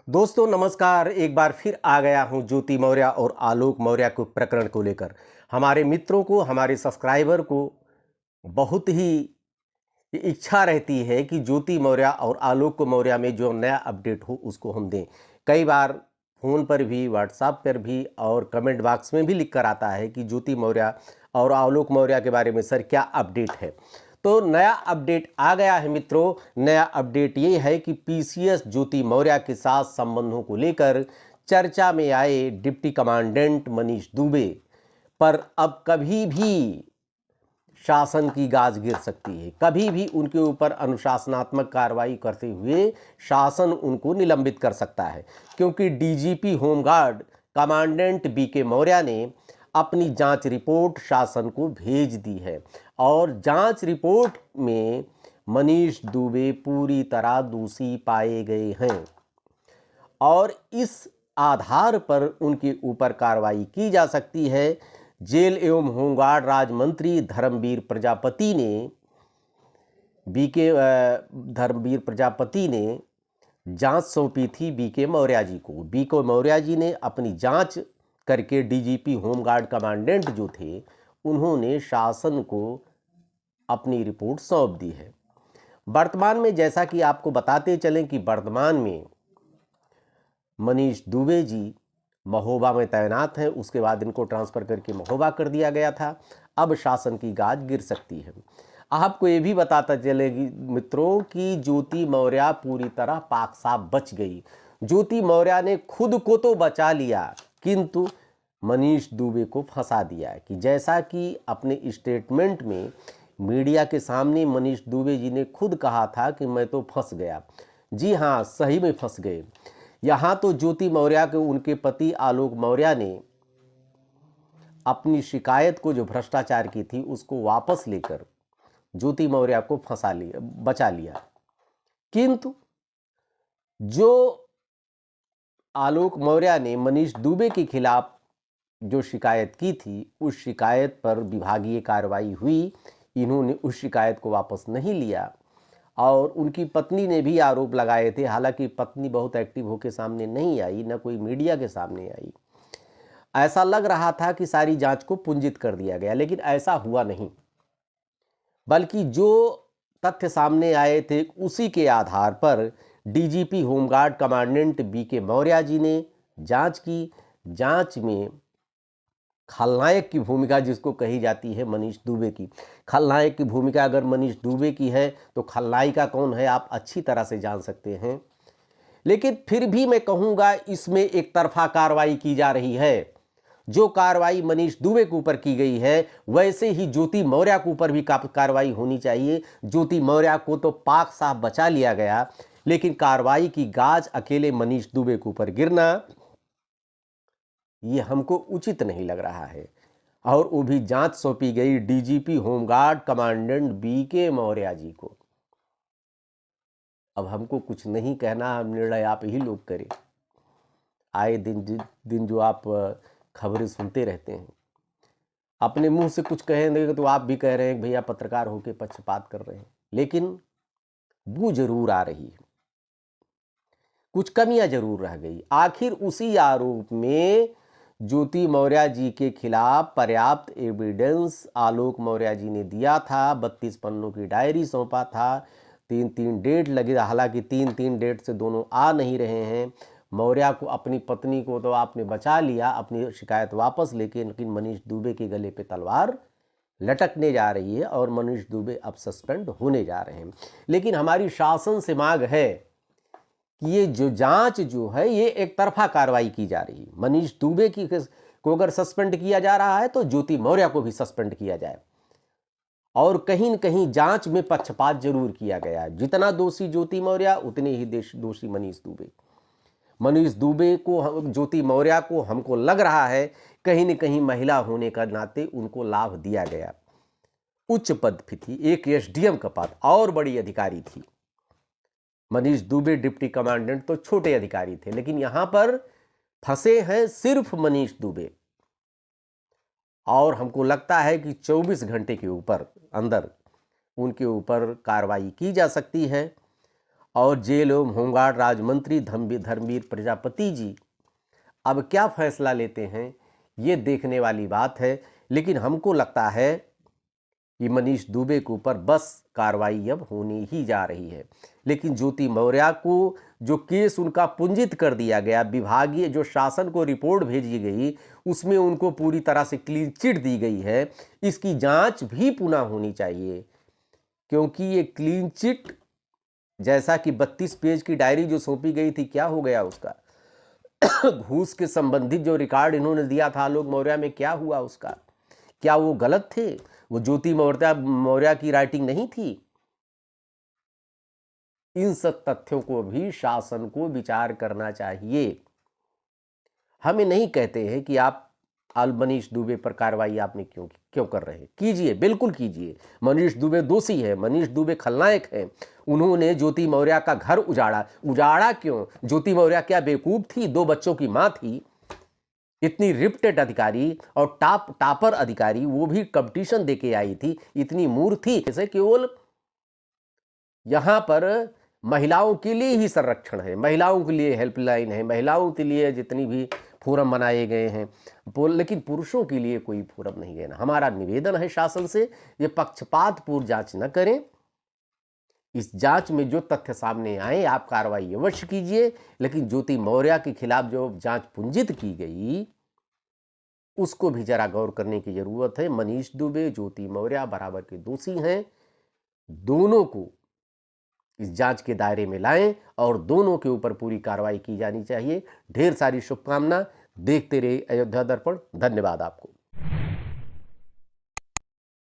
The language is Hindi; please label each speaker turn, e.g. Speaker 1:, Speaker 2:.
Speaker 1: दोस्तों नमस्कार। एक बार फिर आ गया हूं ज्योति मौर्य और आलोक मौर्य को प्रकरण को लेकर। हमारे मित्रों को, हमारे सब्सक्राइबर को बहुत ही इच्छा रहती है कि ज्योति मौर्य और आलोक मौर्य में जो नया अपडेट हो उसको हम दें। कई बार फ़ोन पर भी, व्हाट्सएप पर भी और कमेंट बॉक्स में भी लिख कर आता है कि ज्योति मौर्य और आलोक मौर्य के बारे में सर क्या अपडेट है। तो नया अपडेट आ गया है मित्रों। नया अपडेट ये है कि पीसीएस ज्योति मौर्य के साथ संबंधों को लेकर चर्चा में आए डिप्टी कमांडेंट मनीष दुबे पर अब कभी भी शासन की गाज गिर सकती है। कभी भी उनके ऊपर अनुशासनात्मक कार्रवाई करते हुए शासन उनको निलंबित कर सकता है, क्योंकि DGP home guard commandant BK Maurya ने अपनी जांच रिपोर्ट शासन को भेज दी है और जांच रिपोर्ट में मनीष दुबे पूरी तरह दोषी पाए गए हैं और इस आधार पर उनके ऊपर कार्रवाई की जा सकती है। जेल एवं होमगार्ड राज्य मंत्री धर्मवीर प्रजापति ने जांच सौंपी थी बीके मौर्य जी को। बीके मौर्य जी ने अपनी जांच करके डीजीपी होमगार्ड कमांडेंट जो थे उन्होंने शासन को अपनी रिपोर्ट सौंप दी है। वर्तमान में जैसा कि आपको बताते चलें कि वर्तमान में मनीष दुबे जी महोबा में तैनात हैं, उसके बाद इनको ट्रांसफ़र करके महोबा कर दिया गया था। अब शासन की गाज गिर सकती है। आपको ये भी बताता चलेगी मित्रों कि ज्योति मौर्य पूरी तरह पाक साफ बच गई। ज्योति मौर्य ने खुद को तो बचा लिया किंतु मनीष दुबे को फंसा दिया है कि जैसा कि अपने स्टेटमेंट में मीडिया के सामने मनीष दुबे जी ने खुद कहा था कि मैं तो फंस गया। जी हाँ, सही में फंस गए। यहाँ तो ज्योति मौर्य के उनके पति आलोक मौर्य ने अपनी शिकायत को, जो भ्रष्टाचार की थी, उसको वापस लेकर ज्योति मौर्य को बचा लिया। किंतु जो आलोक मौर्य ने मनीष दुबे के खिलाफ जो शिकायत की थी उस शिकायत पर विभागीय कार्रवाई हुई। इन्होंने उस शिकायत को वापस नहीं लिया और उनकी पत्नी ने भी आरोप लगाए थे। हालांकि पत्नी बहुत एक्टिव होकर सामने नहीं आई, न कोई मीडिया के सामने आई। ऐसा लग रहा था कि सारी जांच को पुंजित कर दिया गया, लेकिन ऐसा हुआ नहीं, बल्कि जो तथ्य सामने आए थे उसी के आधार पर DGP home guard commandant BK Maurya ji ने जांच की। जांच में खलनायक की भूमिका जिसको कही जाती है मनीष दुबे की, खलनायक की भूमिका अगर मनीष दुबे की है तो खलनायिका कौन है आप अच्छी तरह से जान सकते हैं। लेकिन फिर भी मैं कहूँगा इसमें एक तरफा कार्रवाई की जा रही है। जो कार्रवाई मनीष दुबे के ऊपर की गई है वैसे ही ज्योति मौर्य के ऊपर भी कार्रवाई होनी चाहिए। ज्योति मौर्य को तो पाक साफ बचा लिया गया, लेकिन कार्रवाई की गाज अकेले मनीष दुबे के ऊपर गिरना ये हमको उचित नहीं लग रहा है। और वो भी जांच सौंपी गई DGP home guard commandant BK Maurya ji को। अब हमको कुछ नहीं कहना, निर्णय आप ही लोग करें। आए दिन जो आप खबरें सुनते रहते हैं, अपने मुंह से कुछ कहेंगे तो आप भी कह रहे हैं भैया पत्रकार होकर पक्षपात कर रहे हैं, लेकिन वो जरूर आ रही है, कुछ कमियां जरूर रह गई। आखिर उसी आरोप में ज्योति मौर्य जी के खिलाफ पर्याप्त एविडेंस आलोक मौर्य जी ने दिया था। 32 पन्नों की डायरी सौंपा था। 3-3 डेट लगे, हालांकि 3-3 डेट से दोनों आ नहीं रहे हैं। मौर्य को, अपनी पत्नी को तो आपने बचा लिया अपनी शिकायत वापस लेके, लेकिन मनीष दुबे के गले पे तलवार लटकने जा रही है और मनीष दुबे अब सस्पेंड होने जा रहे हैं। लेकिन हमारी शासन से मांग है कि ये जो जांच जो है ये एक तरफा कार्रवाई की जा रही है। मनीष दुबे को अगर सस्पेंड किया जा रहा है तो ज्योति मौर्य को भी सस्पेंड किया जाए और कहीं न कहीं जांच में पक्षपात जरूर किया गया है। जितना दोषी ज्योति मौर्य उतने ही दोषी मनीष दुबे। मनीष दुबे को, ज्योति मौर्य को हमको लग रहा है कहीं न कहीं महिला होने का नाते उनको लाभ दिया गया। उच्च पद पे थी, एक एसडीएम का पद और बड़ी अधिकारी थी। मनीष दुबे डिप्टी कमांडेंट तो छोटे अधिकारी थे, लेकिन यहां पर फंसे हैं सिर्फ मनीष दुबे। और हमको लगता है कि 24 घंटे के ऊपर अंदर उनके ऊपर कार्रवाई की जा सकती है और जेल एवं होमगार्ड राज्य मंत्री धर्मवीर प्रजापति जी अब क्या फैसला लेते हैं, ये देखने वाली बात है। लेकिन हमको लगता है कि मनीष दुबे के ऊपर बस कार्रवाई अब होनी ही जा रही है। लेकिन ज्योति मौर्य को जो केस उनका पुंजित कर दिया गया, विभागीय जो शासन को रिपोर्ट भेजी गई उसमें उनको पूरी तरह से क्लीन चिट दी गई है, इसकी जांच भी पुनः होनी चाहिए। क्योंकि ये क्लीन चिट जैसा कि 32 पेज की डायरी जो सौंपी गई थी, क्या हो गया उसका? घूस के संबंधित जो रिकॉर्ड इन्होंने दिया था आलोक मौर्य में, क्या हुआ उसका? क्या वो गलत थे? वो ज्योति मौर्य की राइटिंग नहीं थी? इन सब तथ्यों को भी शासन को विचार करना चाहिए। हमें नहीं कहते हैं कि आप मनीष दुबे पर कार्रवाई आपने क्यों कर रहे हैं, कीजिए, बिल्कुल कीजिए। मनीष दुबे दोषी है, मनीष दुबे खलनायक है। उन्होंने ज्योति मौर्य का घर उजाड़ा क्यों? ज्योति मौर्य क्या बेवकूफ थी? 2 बच्चों की मां थी, इतनी रिप्टेड अधिकारी और टापर अधिकारी, वो भी कंपटीशन देके आई थी, इतनी मूर्ख थी। जैसे केवल यहां पर महिलाओं के लिए ही संरक्षण है, महिलाओं के लिए हेल्पलाइन है, महिलाओं के लिए जितनी भी फोरम बनाए गए हैं, लेकिन पुरुषों के लिए कोई फोरम नहीं है। हमारा निवेदन है शासन से, ये पक्षपातपूर्ण जांच न करें। इस जांच में जो तथ्य सामने आए आप कार्रवाई अवश्य कीजिए, लेकिन ज्योति मौर्य के खिलाफ जो जांच पुंजित की गई उसको भी जरा गौर करने की जरूरत है। मनीष दुबे, ज्योति मौर्य बराबर के दोषी हैं। दोनों को इस जांच के दायरे में लाएं और दोनों के ऊपर पूरी कार्रवाई की जानी चाहिए। ढेर सारी शुभकामना। देखते रहिए अयोध्या दर्पण। धन्यवाद आपको।